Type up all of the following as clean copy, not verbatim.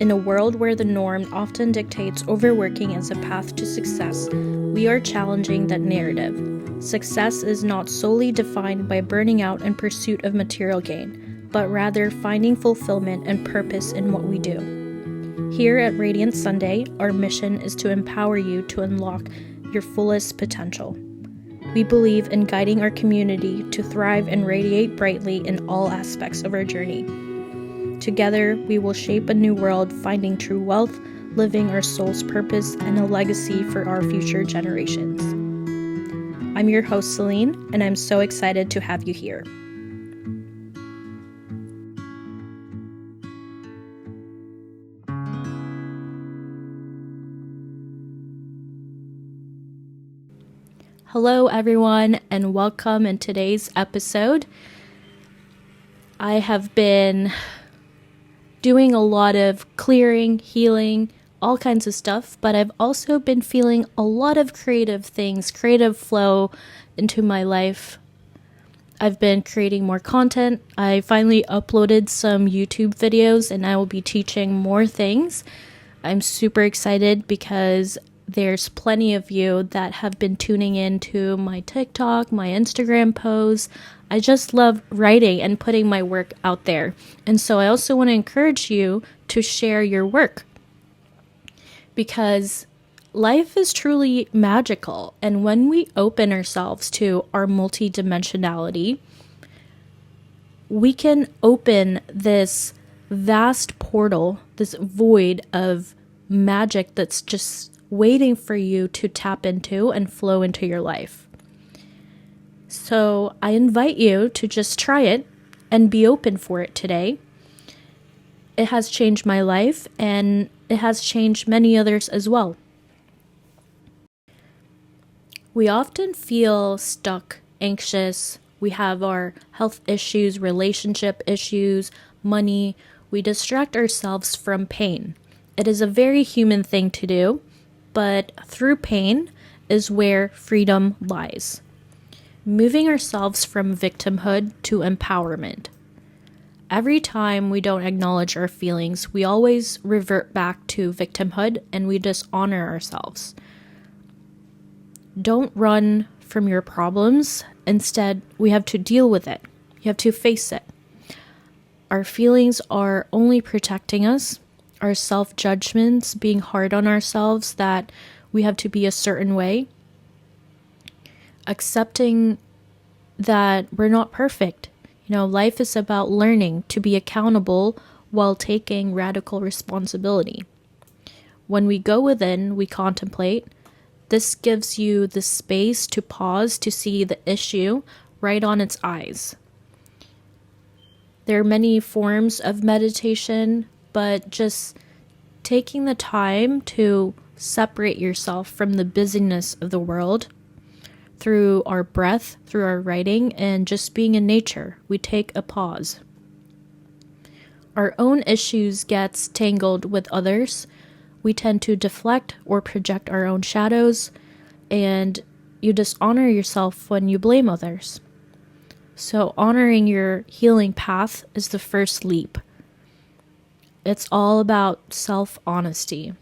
In a world where the norm often dictates overworking as a path to success, we are challenging that narrative. Success is not solely defined by burning out in pursuit of material gain, but rather finding fulfillment and purpose in what we do. Here at Radiant Sunday, our mission is to empower you to unlock your fullest potential. We believe in guiding our community to thrive and radiate brightly in all aspects of our journey. Together, we will shape a new world, finding true wealth, living our soul's purpose, and a legacy for our future generations. I'm your host, Celine, and I'm so excited to have you here. Hello, everyone, and welcome in today's episode. I have been doing a lot of clearing, healing, all kinds of stuff, but I've also been feeling a lot of creative flow into my life. I've been creating more content. I finally uploaded some YouTube videos and I will be teaching more things. I'm super excited because there's plenty of you that have been tuning in to my TikTok, my Instagram posts. I just love writing and putting my work out there. And so I also want to encourage you to share your work because life is truly magical. And when we open ourselves to our multidimensionality, we can open this vast portal, this void of magic that's just waiting for you to tap into and flow into your life. So I invite you to just try it and be open for it today. It has changed my life and it has changed many others as well. We often feel stuck, anxious. We have our health issues, relationship issues, money. We distract ourselves from pain. It is a very human thing to do, but through pain is where freedom lies. Moving ourselves from victimhood to empowerment. Every time we don't acknowledge our feelings, we always revert back to victimhood and we dishonor ourselves. Don't run from your problems. Instead, we have to deal with it. You have to face it. Our feelings are only protecting us. Our self-judgments, being hard on ourselves, that we have to be a certain way. Accepting that we're not perfect. Life is about learning to be accountable while taking radical responsibility. When we go within, we contemplate. This gives you the space to pause to see the issue right on its eyes. There are many forms of meditation, but just taking the time to separate yourself from the busyness of the world through our breath, through our writing, and just being in nature, we take a pause. Our own issues gets tangled with others. We tend to deflect or project our own shadows, and you dishonor yourself when you blame others. So honoring your healing path is the first leap. It's all about self-honesty.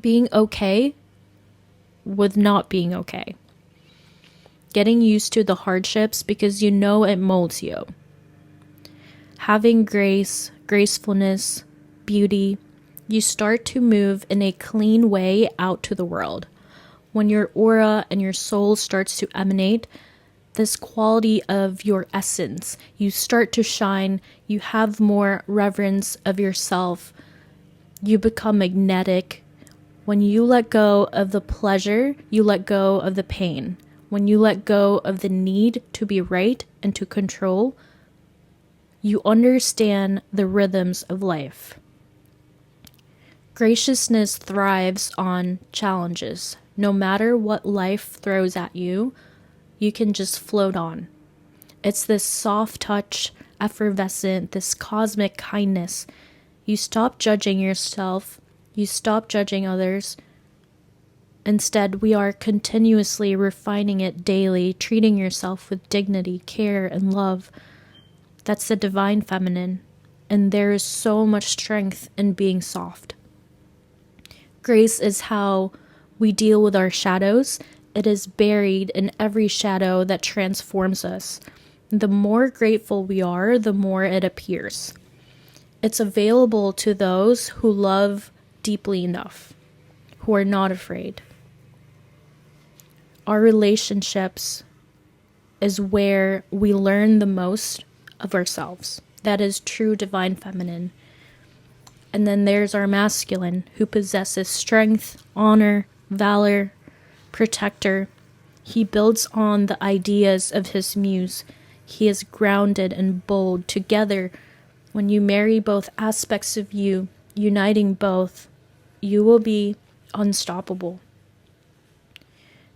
Being okay with not being okay. Getting used to the hardships because you know it molds you. Having grace, gracefulness, beauty, you start to move in a clean way out to the world. When your aura and your soul starts to emanate this quality of your essence, you start to shine, you have more reverence of yourself, you become magnetic. When you let go of the pleasure, you let go of the pain. When you let go of the need to be right and to control, you understand the rhythms of life. Graciousness thrives on challenges. No matter what life throws at you, you can just float on. It's this soft touch, effervescent, this cosmic kindness. You stop judging yourself. You stop judging others. Instead, we are continuously refining it daily, treating yourself with dignity, care, and love. That's the divine feminine. and there is so much strength in being soft. Grace is how we deal with our shadows. It is buried in every shadow that transforms us. The more grateful we are, the more it appears. It's available to those who love deeply enough, who are not afraid. Our relationships is where we learn the most of ourselves. That is true divine feminine. And then there's our masculine, who possesses strength, honor, valor, protector. He builds on the ideas of his muse. He is grounded and bold. Together, when you marry both aspects of you, uniting both, you will be unstoppable.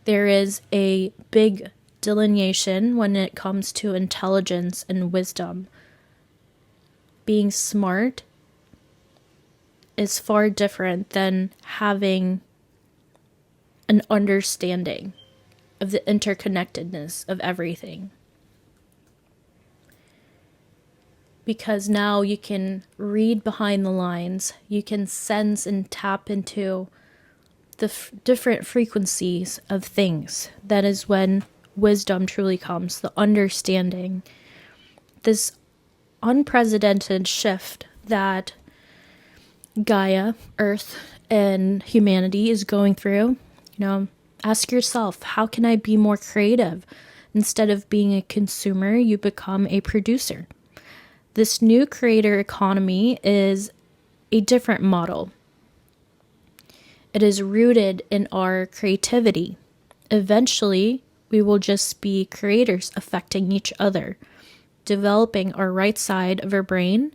There is a big delineation when it comes to intelligence and wisdom. Being smart is far different than having an understanding of the interconnectedness of everything. Because now you can read behind the lines, you can sense and tap into the different frequencies of things. That is when wisdom truly comes, the understanding. This unprecedented shift that Gaia, Earth, and humanity is going through. Ask yourself, how can I be more creative? Instead of being a consumer, you become a producer. This new creator economy is a different model. It is rooted in our creativity. Eventually, we will just be creators affecting each other, developing our right side of our brain,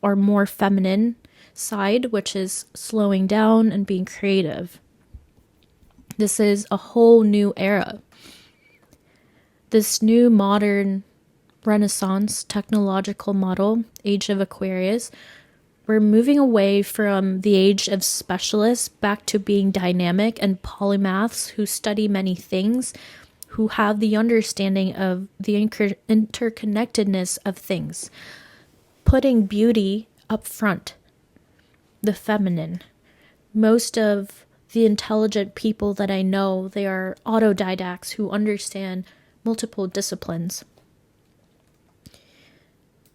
our more feminine side, which is slowing down and being creative. This is a whole new era. This new modern Renaissance technological model, age of Aquarius, we're moving away from the age of specialists back to being dynamic and polymaths who study many things, who have the understanding of the interconnectedness of things, putting beauty up front, the feminine. Most of the intelligent people that I know, they are autodidacts who understand multiple disciplines.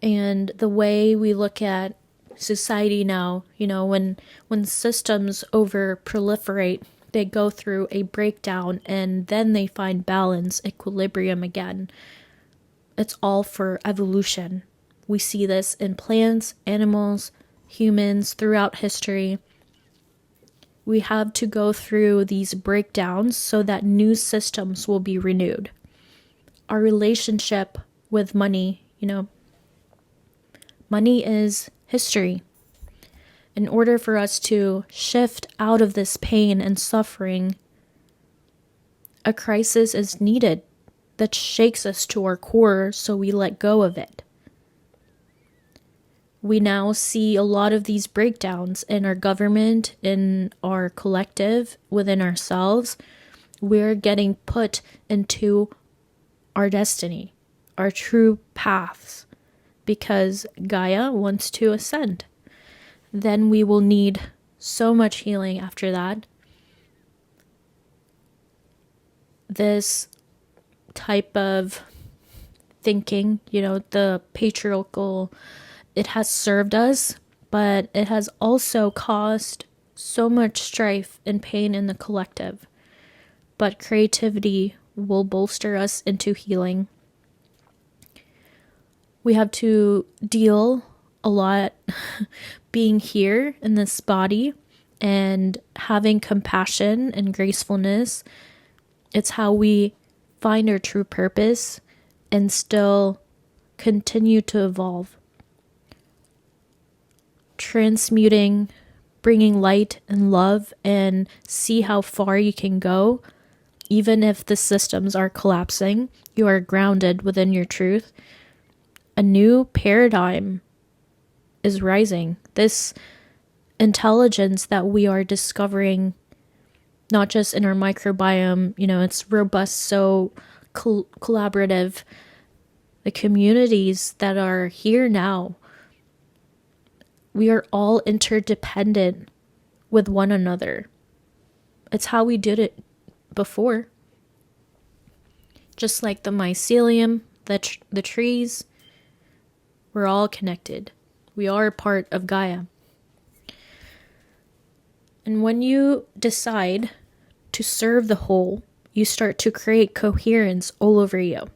And the way we look at society now, when systems over proliferate, they go through a breakdown and then they find balance, equilibrium again. It's all for evolution. We see this in plants, animals, humans throughout history. We have to go through these breakdowns so that new systems will be renewed. Our relationship with money, money is history. In order for us to shift out of this pain and suffering, a crisis is needed that shakes us to our core so we let go of it. We now see a lot of these breakdowns in our government, in our collective, within ourselves. We're getting put into our destiny, our true paths, because Gaia wants to ascend. Then we will need so much healing after that. This type of thinking, the patriarchal, it has served us, but it has also caused so much strife and pain in the collective. But creativity will bolster us into healing. We have to deal a lot being here in this body and having compassion and gracefulness. It's how we find our true purpose and still continue to evolve. Transmuting, bringing light and love, and see how far you can go. Even if the systems are collapsing, you are grounded within your truth. A new paradigm is rising. This intelligence that we are discovering, not just in our microbiome, it's robust, so collaborative. The communities that are here now, We are all interdependent with one another. It's how we did it before. Just like the mycelium, the trees, we're all connected. We are a part of Gaia. And when you decide to serve the whole, you start to create coherence all over you.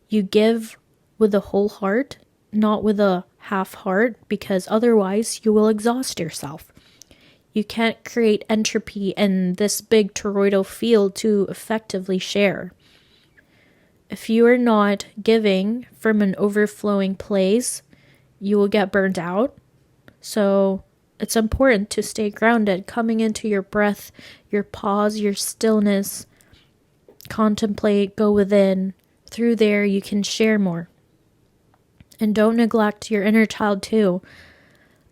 You give with a whole heart, not with a half heart, because otherwise you will exhaust yourself. You can't create entropy in this big toroidal field to effectively share. If you are not giving from an overflowing place, you will get burnt out. So it's important to stay grounded, coming into your breath, your pause, your stillness. Contemplate, go within. Through there, you can share more. And don't neglect your inner child too.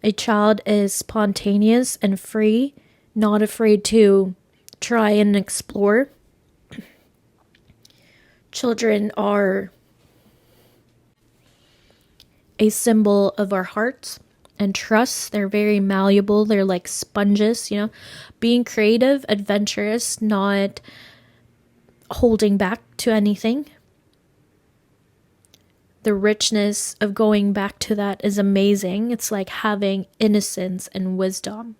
A child is spontaneous and free, not afraid to try and explore. Children are a symbol of our hearts and trust. They're very malleable. They're like sponges, being creative, adventurous, not holding back to anything. The richness of going back to that is amazing. It's like having innocence and wisdom.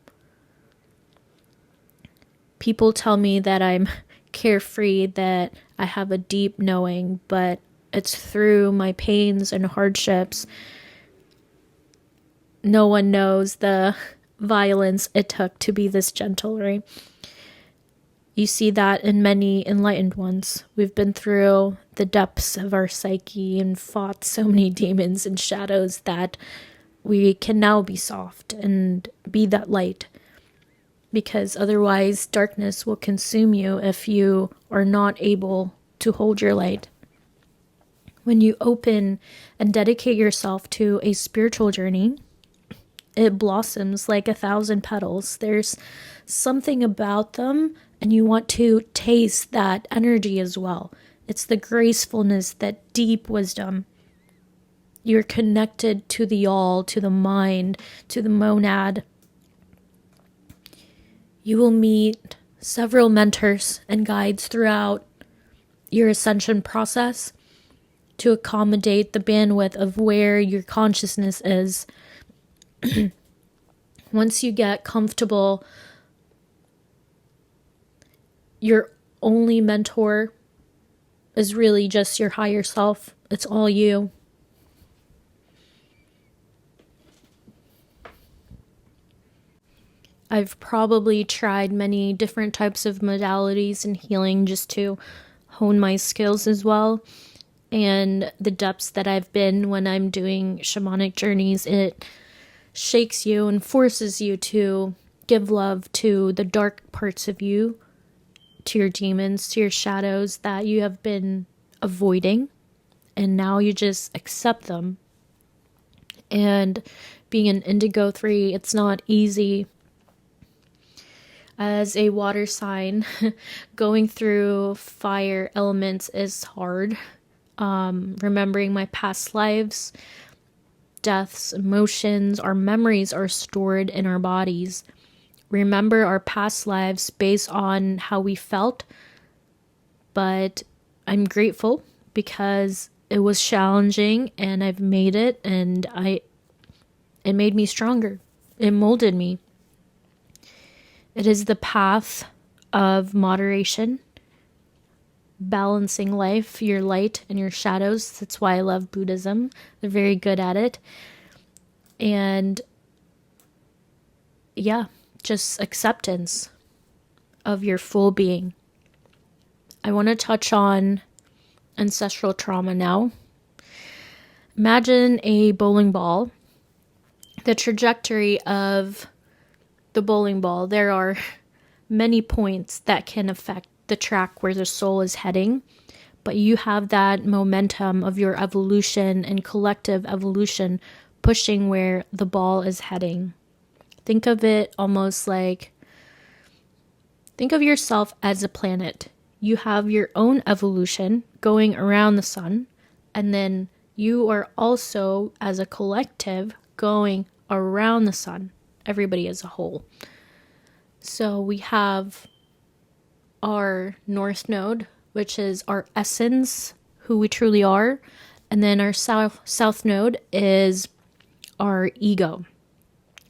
People tell me that I'm carefree, that I have a deep knowing, but it's through my pains and hardships. No one knows the violence it took to be this gentle, right? You see that in many enlightened ones. We've been through the depths of our psyche and fought so many demons and shadows that we can now be soft and be that light. Because otherwise, darkness will consume you if you are not able to hold your light. When you open and dedicate yourself to a spiritual journey, it blossoms like 1,000 petals. There's something about them, and you want to taste that energy as well. It's the gracefulness, that deep wisdom. You're connected to the all, to the mind, to the monad. You will meet several mentors and guides throughout your ascension process to accommodate the bandwidth of where your consciousness is. Once you get comfortable, your only mentor is really just your higher self. It's all you. I've probably tried many different types of modalities in healing just to hone my skills as well. And the depths that I've been when I'm doing shamanic journeys, it shakes you and forces you to give love to the dark parts of you, to your demons, to your shadows that you have been avoiding. And now you just accept them. And being an indigo 3, it's not easy. As a water sign, going through fire elements is hard. Remembering my past lives, deaths, emotions, our memories are stored in our bodies. Remember our past lives based on how we felt, but I'm grateful because it was challenging and I've made it, and it made me stronger. It molded me. It is the path of moderation, balancing life, your light and your shadows. That's why I love Buddhism. They're very good at it. And yeah, just acceptance of your full being. I want to touch on ancestral trauma now. Imagine a bowling ball. The trajectory of the bowling ball, there are many points that can affect the track where the soul is heading, but you have that momentum of your evolution and collective evolution pushing where the ball is heading. Think of it almost like, think of yourself as a planet. You have your own evolution going around the sun, and then you are also, as a collective, going around the sun, everybody as a whole. So we have our north node, which is our essence, who we truly are. And then our south node is our ego.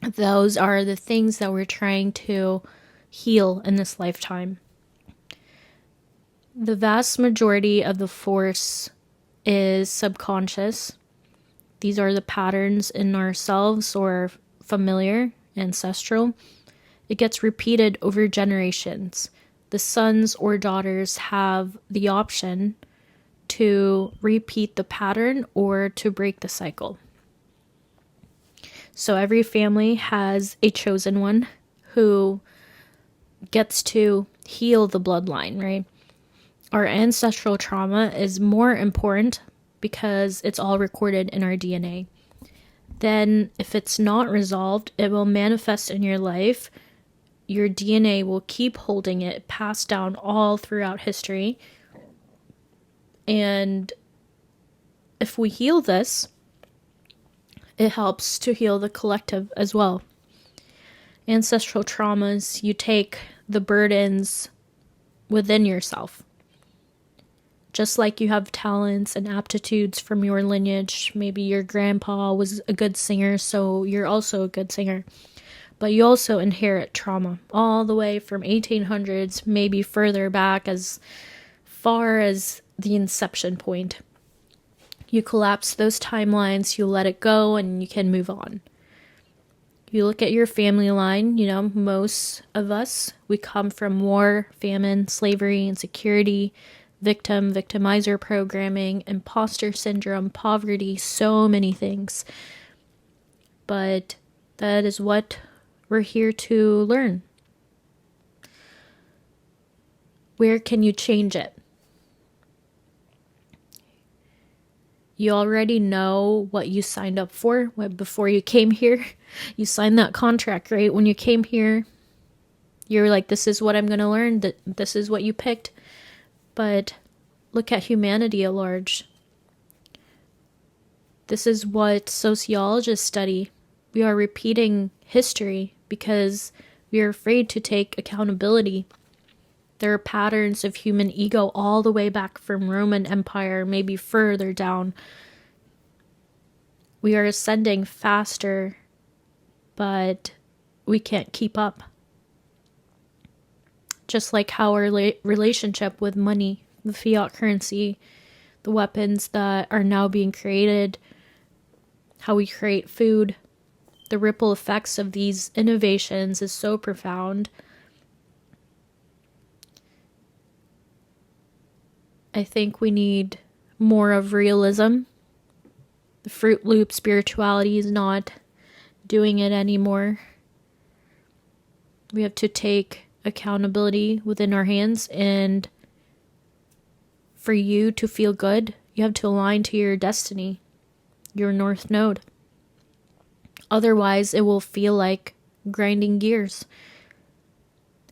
Those are the things that we're trying to heal in this lifetime. The vast majority of the force is subconscious. These are the patterns in ourselves or familiar, ancestral. It gets repeated over generations. The sons or daughters have the option to repeat the pattern or to break the cycle. So every family has a chosen one who gets to heal the bloodline, right? Our ancestral trauma is more important because it's all recorded in our DNA. Then, if it's not resolved, it will manifest in your life. Your DNA will keep holding it, passed down all throughout history. And if we heal this, it helps to heal the collective as well. Ancestral traumas, you take the burdens within yourself. Just like you have talents and aptitudes from your lineage, maybe your grandpa was a good singer, so you're also a good singer. But you also inherit trauma all the way from 1800s, maybe further back as far as the inception point. You collapse those timelines, you let it go, and you can move on. You look at your family line, most of us, we come from war, famine, slavery, insecurity, victimizer programming, imposter syndrome, poverty, so many things. But that is what we're here to learn. Where can you change it? You already know what you signed up for before you came here. You signed that contract, right? When you came here, you're like, this is what I'm going to learn. This is what you picked. But look at humanity at large. This is what sociologists study. We are repeating history because we are afraid to take accountability. There are patterns of human ego all the way back from Roman Empire, maybe further down. We are ascending faster, but we can't keep up. Just like how our relationship with money, the fiat currency, the weapons that are now being created, how we create food, the ripple effects of these innovations is so profound. I think we need more of realism. The Fruit Loop spirituality is not doing it anymore. We have to take accountability within our hands, and for you to feel good, you have to align to your destiny, your north node. Otherwise, it will feel like grinding gears.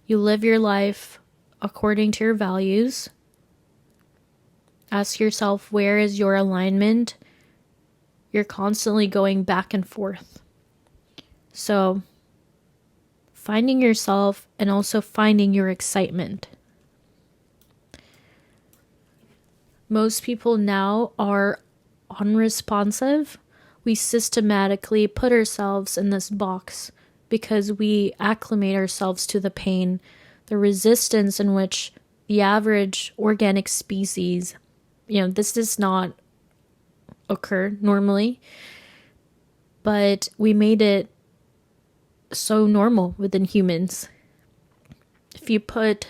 You live your life according to your values. Ask yourself, where is your alignment? You're constantly going back and forth. So, finding yourself and also finding your excitement. Most people now are unresponsive. We systematically put ourselves in this box because we acclimate ourselves to the pain, the resistance in which the average organic species, this does not occur normally, but we made it so normal within humans. If you put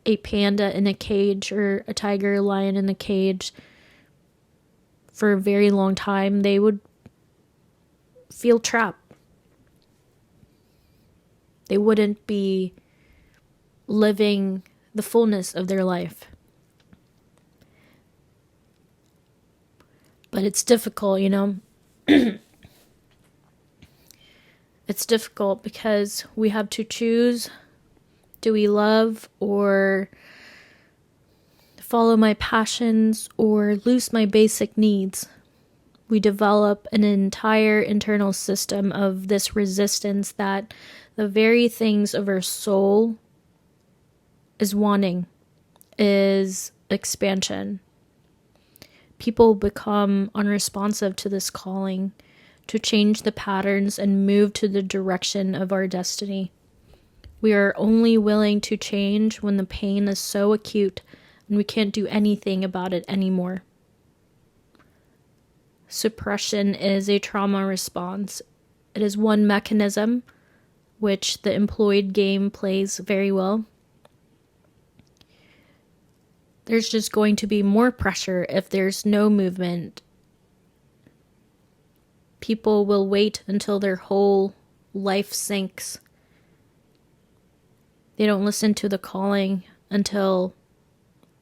a panda in a cage or a tiger or lion in a cage for a very long time, they would feel trapped. They wouldn't be living the fullness of their life. But it's difficult, It's difficult because we have to choose, do we love or follow my passions or lose my basic needs? We develop an entire internal system of this resistance that the very things of our soul is wanting, is expansion. People become unresponsive to this calling to change the patterns and move to the direction of our destiny. We are only willing to change when the pain is so acute and we can't do anything about it anymore. Suppression is a trauma response. It is one mechanism which the employed game plays very well. There's just going to be more pressure if there's no movement. People will wait until their whole life sinks. They don't listen to the calling until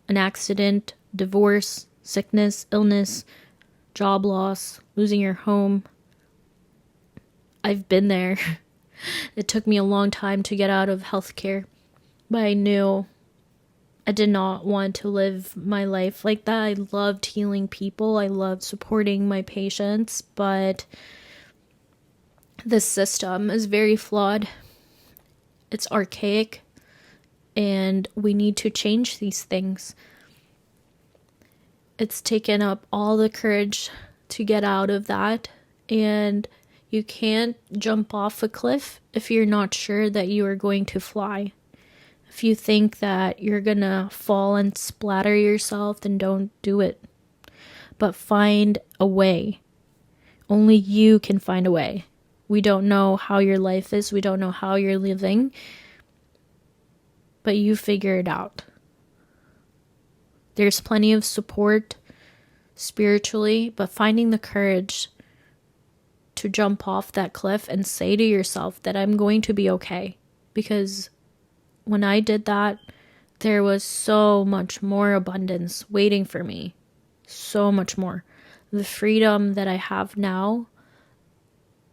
an accident, divorce, sickness, illness, job loss, losing your home. I've been there. It took me a long time to get out of healthcare, but I knew I did not want to live my life like that. I loved healing people. I loved supporting my patients, but this system is very flawed. It's archaic, and we need to change these things. It's taken up all the courage to get out of that, and you can't jump off a cliff if you're not sure that you are going to fly. If you think that you're gonna fall and splatter yourself, then don't do it. But find a way. Only you can find a way. We don't know how your life is. We don't know how you're living. But you figure it out. There's plenty of support spiritually, but finding the courage to jump off that cliff and say to yourself that I'm going to be okay. Because when I did that, there was so much more abundance waiting for me. So much more. The freedom that I have now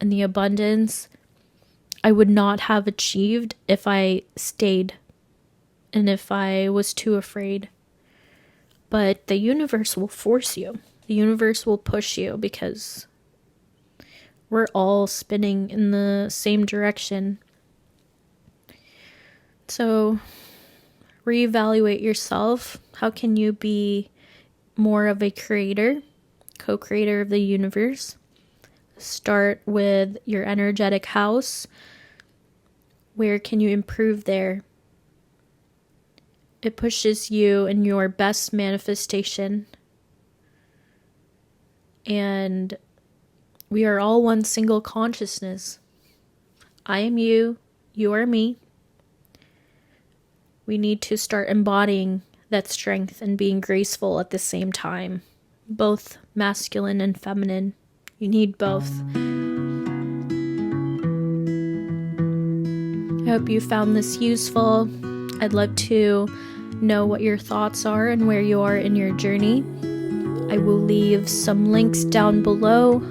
and the abundance I would not have achieved if I stayed and if I was too afraid. But the universe will force you. The universe will push you because we're all spinning in the same direction. So reevaluate yourself. How can you be more of a creator, co-creator of the universe? Start with your energetic house. Where can you improve there? It pushes you in your best manifestation. And we are all one single consciousness. I am you, you are me. We need to start embodying that strength and being graceful at the same time. Both masculine and feminine. You need both. I hope you found this useful. I'd love to know what your thoughts are and where you are in your journey. I will leave some links down below.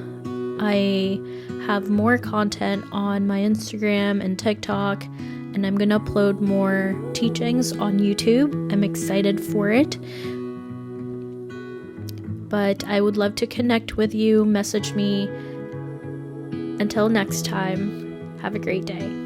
I have more content on my Instagram and TikTok, and I'm going to upload more teachings on YouTube. I'm excited for it. But I would love to connect with you. Message me. Until next time, have a great day.